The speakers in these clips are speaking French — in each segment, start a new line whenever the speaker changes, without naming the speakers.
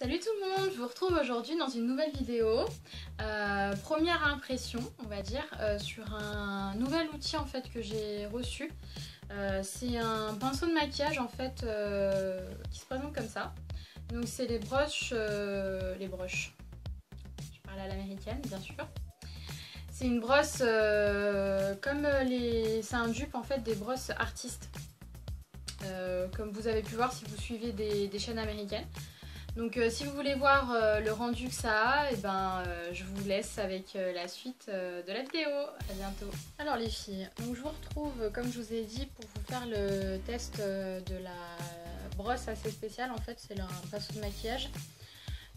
Salut tout le monde, je vous retrouve aujourd'hui dans une nouvelle vidéo. Première impression, on va dire, sur un nouvel outil en fait que j'ai reçu. C'est un pinceau de maquillage en fait qui se présente comme ça. Donc c'est les brushes, je parle à l'américaine bien sûr. C'est une brosse comme c'est un dupe en fait des brosses artistes. Comme vous avez pu voir si vous suivez des chaînes américaines. Donc si vous voulez voir le rendu que ça a, je vous laisse avec la suite de la vidéo. À bientôt. Alors les filles, donc je vous retrouve comme je vous ai dit pour vous faire le test de la brosse assez spéciale. En fait c'est un pinceau de maquillage.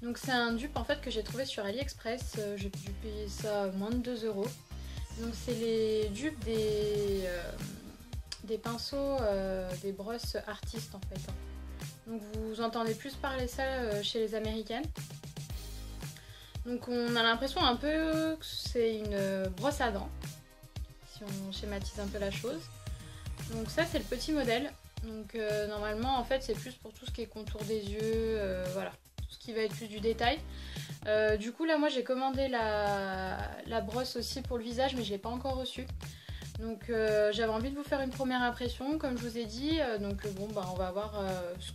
Donc c'est un dupe en fait que j'ai trouvé sur AliExpress. J'ai dû payer ça moins de 2 €. Donc c'est les dupes des pinceaux, des brosses artistes en fait. Donc vous entendez plus parler ça chez les américaines. Donc on a l'impression un peu que c'est une brosse à dents, si on schématise un peu la chose. Donc ça c'est le petit modèle. Donc normalement en fait c'est plus pour tout ce qui est contour des yeux, voilà, tout ce qui va être plus du détail. Du coup là moi j'ai commandé la brosse aussi pour le visage mais je l'ai pas encore reçue. Donc j'avais envie de vous faire une première impression comme je vous ai dit, on va voir ce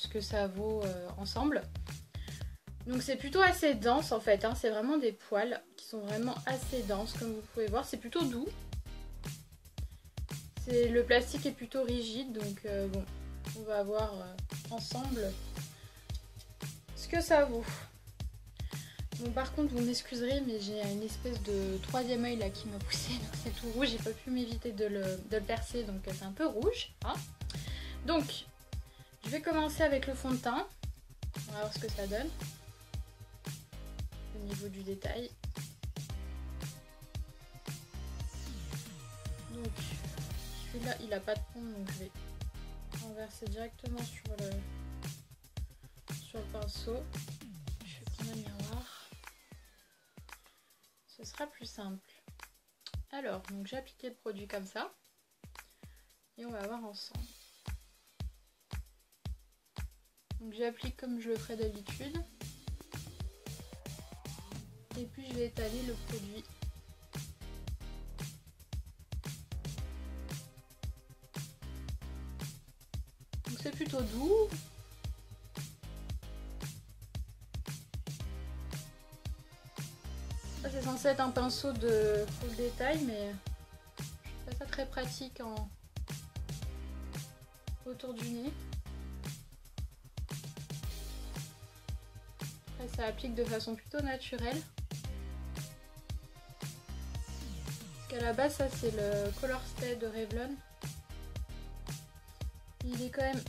que ça vaut ensemble. Donc c'est plutôt assez dense en fait, hein. C'est vraiment des poils qui sont vraiment assez denses comme vous pouvez voir, c'est plutôt doux. Le plastique est plutôt rigide donc on va voir ensemble ce que ça vaut. Bon par contre vous m'excuserez mais j'ai une espèce de troisième œil là qui m'a poussé, donc c'est tout rouge, j'ai pas pu m'éviter de le percer donc c'est un peu rouge. Hein. Donc je vais commencer avec le fond de teint, on va voir ce que ça donne au niveau du détail. Donc celui-là il a pas de fond donc je vais renverser directement sur le pinceau. Je vais prendre un miroir. Ce sera plus simple. Alors, donc j'ai appliqué le produit comme ça. Et on va voir ensemble. Donc j'applique comme je le ferais d'habitude. Et puis je vais étaler le produit. Donc c'est plutôt doux. Ça c'est censé être un pinceau de full détail mais je trouve pas ça très pratique autour du nez. Après ça applique de façon plutôt naturelle. Parce qu'à la base ça c'est le Color Stay de Revlon. Il est quand même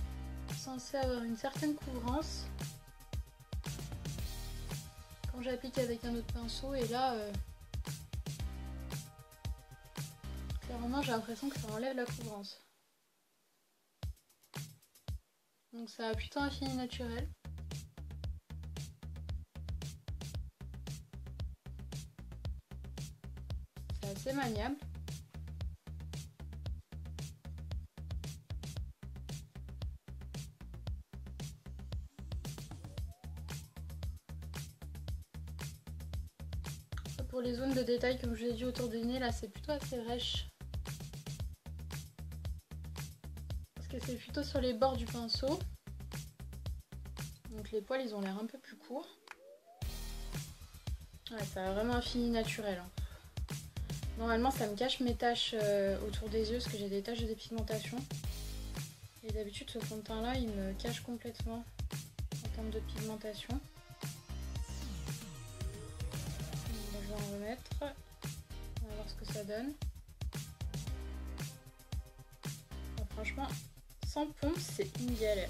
censé avoir une certaine couvrance. Quand j'applique avec un autre pinceau et là clairement j'ai l'impression que ça enlève la couvrance. Donc ça a plutôt un fini naturel. C'est assez maniable. Pour les zones de détail, comme je l'ai dit autour du nez, là c'est plutôt assez rêche. Parce que c'est plutôt sur les bords du pinceau. Donc les poils ils ont l'air un peu plus courts. Ouais, ça a vraiment un fini naturel. Hein. Normalement ça me cache mes taches autour des yeux parce que j'ai des taches de dépigmentation. Et d'habitude ce fond de teint là il me cache complètement en termes de pigmentation. Je vais en remettre. On va voir ce que ça donne. Bon, franchement, sans pompe, c'est une galère.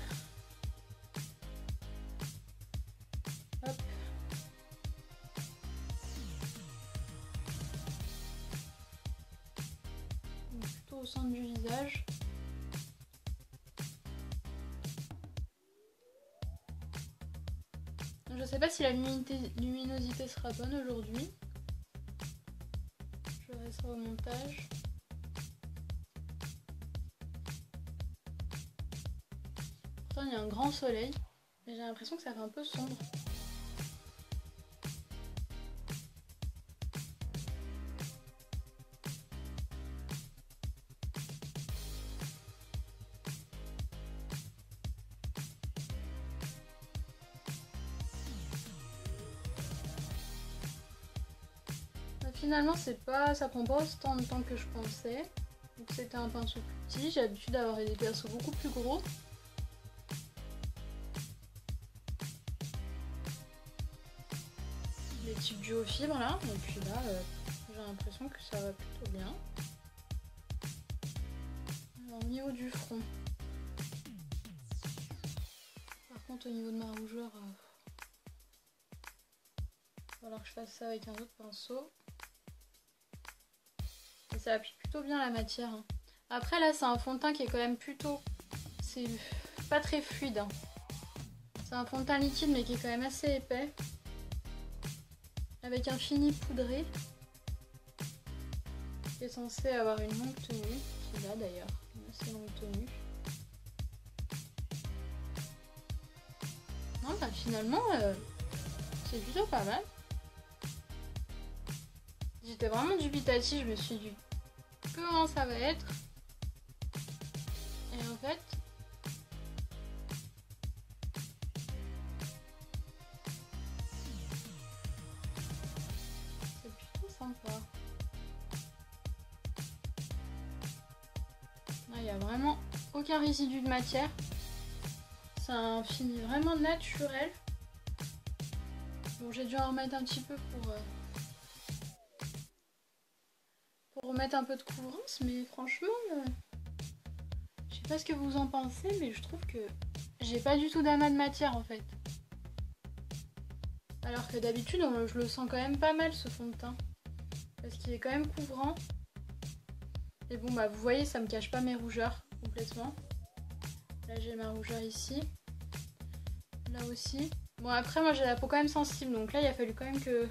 Hop. Donc, plutôt au centre du visage. Je sais pas si la luminosité sera bonne aujourd'hui. Je verrai ça au montage. Pourtant il y a un grand soleil. Mais j'ai l'impression que ça fait un peu sombre. Finalement, ça prend pas autant de temps que je pensais. Donc c'était un pinceau plus petit. J'ai l'habitude d'avoir des pinceaux beaucoup plus gros. Des types duo fibres là. Et puis là, j'ai l'impression que ça va plutôt bien. Alors, au niveau du front. Par contre, au niveau de ma rougeur, il va falloir que je fasse ça avec un autre pinceau. Et ça applique plutôt bien la matière. Après là c'est un fond de teint qui est quand même plutôt... C'est pas très fluide. C'est un fond de teint liquide mais qui est quand même assez épais. Avec un fini poudré. Qui est censé avoir une longue tenue. Qui est là d'ailleurs. Une assez longue tenue. Non bah finalement c'est plutôt pas mal. J'étais vraiment dubitative, je me suis dit comment ça va être. Et en fait, c'est plutôt sympa. Il n'y a vraiment aucun résidu de matière. C'est un fini vraiment naturel. Bon, j'ai dû en remettre un petit peu pour remettre un peu de couvrance, mais franchement, je sais pas ce que vous en pensez, mais je trouve que j'ai pas du tout d'amas de matière en fait. Alors que d'habitude, je le sens quand même pas mal ce fond de teint. Parce qu'il est quand même couvrant. Et bon, bah vous voyez, ça me cache pas mes rougeurs complètement. Là, j'ai ma rougeur ici. Là aussi. Bon, après, moi j'ai la peau quand même sensible, donc là, il a fallu quand même que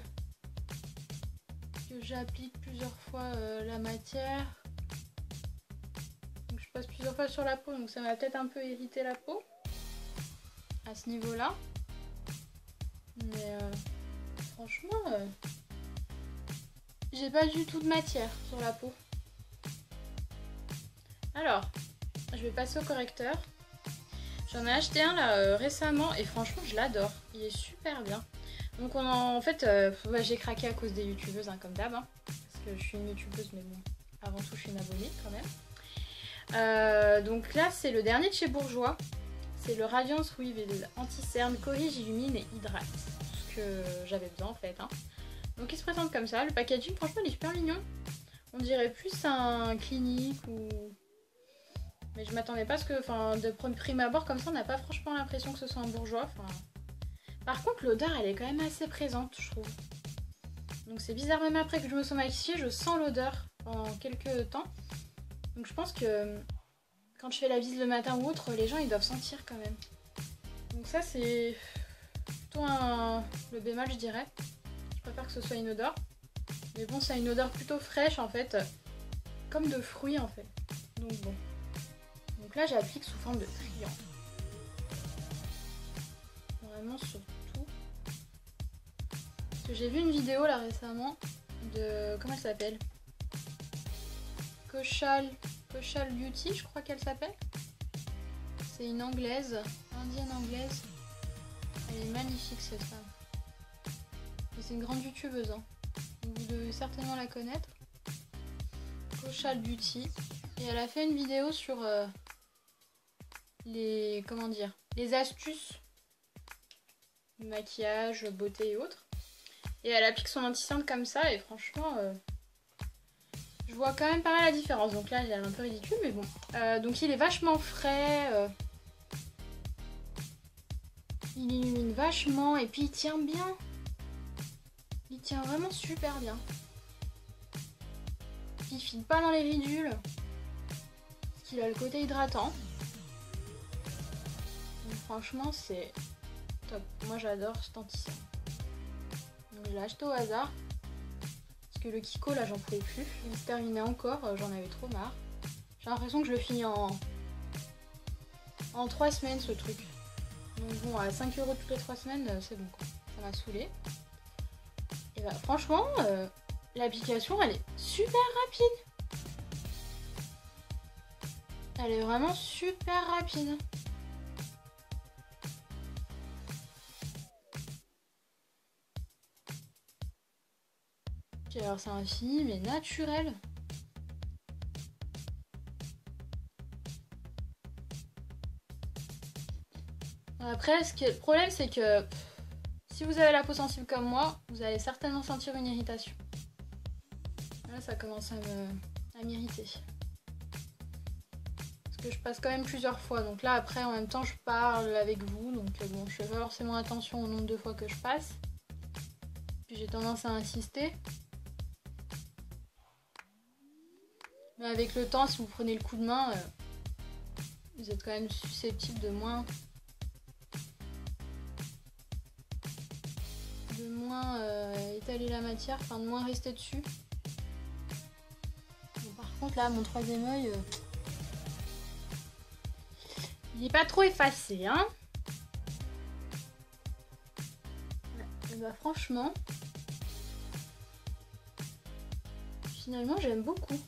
j'applique plusieurs fois la matière. Donc je passe plusieurs fois sur la peau, donc ça va peut-être un peu irriter la peau à ce niveau-là. Mais franchement, j'ai pas du tout de matière sur la peau. Alors, je vais passer au correcteur. J'en ai acheté un là récemment et franchement je l'adore. Il est super bien. Donc en fait, bah, j'ai craqué à cause des youtubeuses comme d'hab. Parce que je suis une youtubeuse mais bon, avant tout je suis une abonnée quand même. Donc là c'est le dernier de chez Bourjois. C'est le Radiance Reveal Anti-Cerne, Corrige, Illumine et Hydrate. Ce que j'avais besoin en fait. Donc il se présente comme ça. Le packaging franchement il est super mignon. On dirait plus un clinique ou... Mais je m'attendais pas à ce que, de prime abord comme ça, on n'a pas franchement l'impression que ce soit un Bourjois. Par contre, l'odeur, elle est quand même assez présente, je trouve. Donc c'est bizarre, même après que je me sois maquillée, je sens l'odeur pendant quelques temps. Donc je pense que quand je fais la bise le matin ou autre, les gens, ils doivent sentir quand même. Donc ça, c'est plutôt le bémol, je dirais. Je préfère que ce soit une odeur. Mais bon, ça a une odeur plutôt fraîche, en fait. Comme de fruits, en fait. Donc bon. Donc là, j'applique sous forme de triangle. Vraiment sur tout. Parce que j'ai vu une vidéo là récemment de... Comment elle s'appelle? Kaushal Beauty, je crois qu'elle s'appelle. C'est une anglaise, indienne anglaise. Elle est magnifique cette femme. Et c'est une grande youtubeuse. Vous devez certainement la connaître. Kaushal Beauty. Et elle a fait une vidéo sur... les astuces de maquillage, beauté et autres. Et elle applique son anti-cerne comme ça et franchement je vois quand même pas mal la différence. Donc là j'ai l'air un peu ridicule mais bon. Donc il est vachement frais, il illumine vachement et puis il tient bien. Il tient vraiment super bien. Il file pas dans les ridules. Parce qu'il a le côté hydratant. Franchement c'est top, moi j'adore cet anti-cerne. Donc je l'ai acheté au hasard. Parce que le Kiko là j'en pouvais plus. Il se terminait encore, j'en avais trop marre. J'ai l'impression que je le finis en 3 semaines ce truc. Donc Donc bon, à 5 € toutes les 3 semaines, c'est bon quoi. Ça m'a saoulé. Et bah franchement, l'application elle est super rapide. Elle est vraiment super rapide. Alors c'est un fini mais naturel. Après, le problème c'est que si vous avez la peau sensible comme moi, vous allez certainement sentir une irritation. Là ça commence à m'irriter. Parce que je passe quand même plusieurs fois. Donc là après en même temps je parle avec vous. Donc bon, je fais pas forcément attention au nombre de fois que je passe. Puis j'ai tendance à insister. Mais avec le temps, si vous prenez le coup de main, vous êtes quand même susceptible de moins étaler la matière, enfin de moins rester dessus. Bon, par contre là, mon troisième œil, il n'est pas trop effacé, hein. Ouais, et bah franchement, finalement j'aime beaucoup.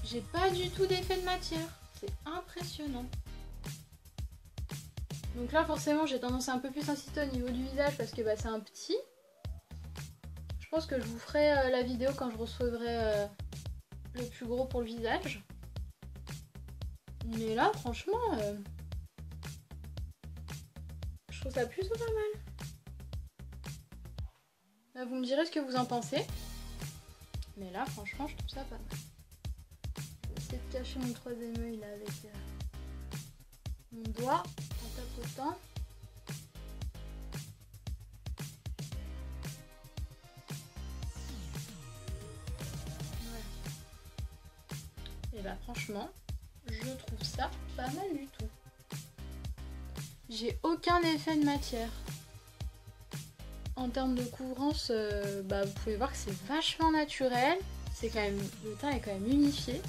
J'ai pas du tout d'effet de matière. C'est impressionnant. Donc là forcément j'ai tendance à un peu plus insister au niveau du visage parce que bah, c'est un petit. Je pense que je vous ferai la vidéo quand je recevrai le plus gros pour le visage. Mais là franchement, je trouve ça plutôt pas mal. Là, vous me direz ce que vous en pensez. Mais là franchement je trouve ça pas mal. Essayer de cacher mon troisième œil là avec mon doigt en tapotant. Voilà. Et bah franchement, je trouve ça pas mal du tout. J'ai aucun effet de matière. En termes de couvrance, bah, vous pouvez voir que c'est vachement naturel. C'est quand même, le teint est quand même unifié.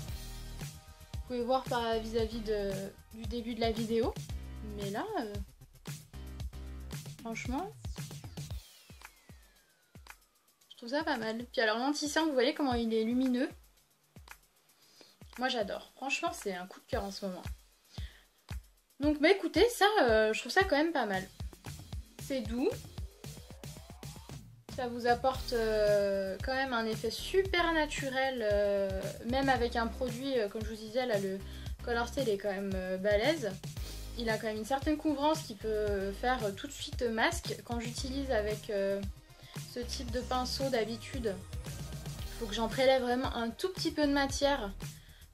Vous pouvez voir vis-à-vis du début de la vidéo. Mais là, franchement, je trouve ça pas mal. Puis alors l'anti-cerne, vous voyez comment il est lumineux. Moi j'adore. Franchement, c'est un coup de cœur en ce moment. Donc bah écoutez, ça, je trouve ça quand même pas mal. C'est doux. Ça vous apporte quand même un effet super naturel, même avec un produit, comme je vous disais, là le Color Stay il est quand même balèze. Il a quand même une certaine couvrance qui peut faire tout de suite masque. Quand j'utilise avec ce type de pinceau d'habitude, il faut que j'en prélève vraiment un tout petit peu de matière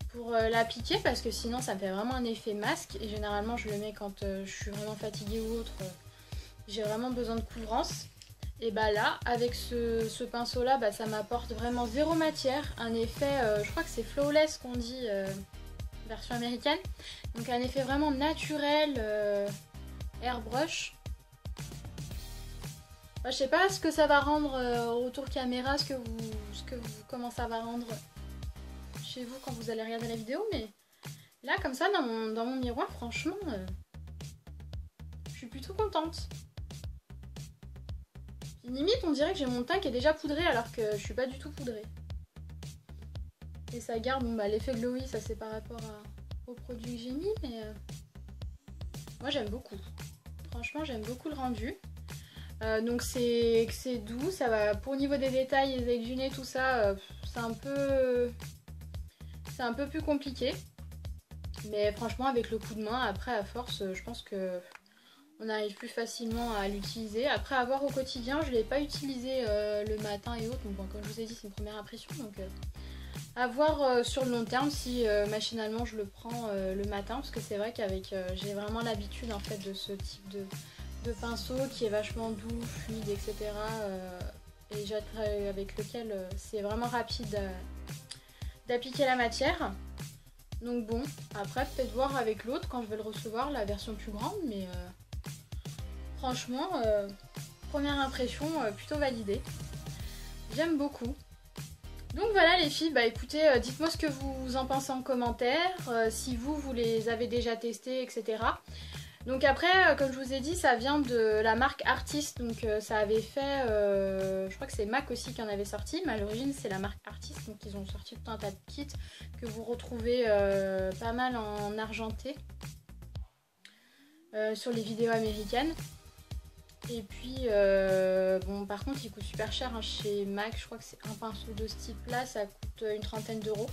pour l'appliquer parce que sinon ça me fait vraiment un effet masque. Et généralement je le mets quand je suis vraiment fatiguée ou autre, j'ai vraiment besoin de couvrance. Et bah là, avec ce pinceau là, bah, ça m'apporte vraiment zéro matière. Un effet, je crois que c'est flawless qu'on dit, version américaine. Donc un effet vraiment naturel, airbrush. Bah, je sais pas ce que ça va rendre au retour caméra, comment ça va rendre chez vous quand vous allez regarder la vidéo. Mais là, comme ça, dans mon miroir, franchement, je suis plutôt contente. Limite, on dirait que j'ai mon teint qui est déjà poudré alors que je suis pas du tout poudrée. Et ça garde, bon bah l'effet glowy, ça c'est par rapport au produit que j'ai mis, mais moi j'aime beaucoup. Franchement, j'aime beaucoup le rendu. Donc c'est doux, ça va pour au niveau des détails, les ailes du nez, tout ça, c'est un peu plus compliqué. Mais franchement, avec le coup de main, après à force, je pense que on arrive plus facilement à l'utiliser. Après, à voir au quotidien, je ne l'ai pas utilisé le matin et autres. Donc, bon, comme je vous ai dit, c'est une première impression. Donc, à voir sur le long terme si machinalement je le prends le matin. Parce que c'est vrai qu'avec j'ai vraiment l'habitude en fait de ce type de pinceau qui est vachement doux, fluide, etc. Et avec lequel c'est vraiment rapide d'appliquer la matière. Donc bon, après peut-être voir avec l'autre quand je vais le recevoir, la version plus grande. Mais franchement, première impression plutôt validée. J'aime beaucoup. Donc voilà les filles, bah écoutez, dites-moi ce que vous en pensez en commentaire, si vous les avez déjà testés, etc. Donc après, comme je vous ai dit, ça vient de la marque Artist, donc ça avait fait, je crois que c'est MAC aussi qui en avait sorti, mais à l'origine c'est la marque Artist, donc ils ont sorti tout un tas de kits que vous retrouvez pas mal en argenté sur les vidéos américaines. Et puis, bon, par contre, il coûte super cher hein, chez MAC. Je crois que c'est un pinceau de ce type-là, ça coûte une trentaine d'euros.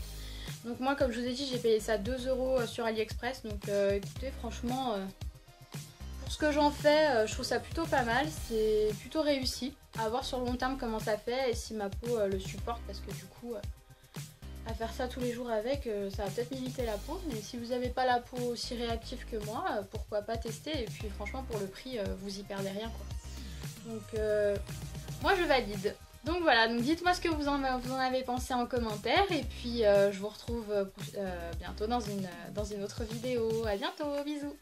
Donc moi, comme je vous ai dit, j'ai payé ça 2 euros sur AliExpress. Donc écoutez, franchement, pour ce que j'en fais, je trouve ça plutôt pas mal. C'est plutôt réussi. À voir sur le long terme comment ça fait et si ma peau le supporte. Parce que du coup, à faire ça tous les jours avec, ça va peut-être m'irriter la peau. Mais si vous n'avez pas la peau aussi réactive que moi, pourquoi pas tester. Et puis franchement, pour le prix, vous y perdez rien quoi. Donc moi je valide. Donc voilà, donc dites-moi ce que vous en avez pensé en commentaire. Et puis je vous retrouve bientôt dans une autre vidéo. À bientôt, bisous.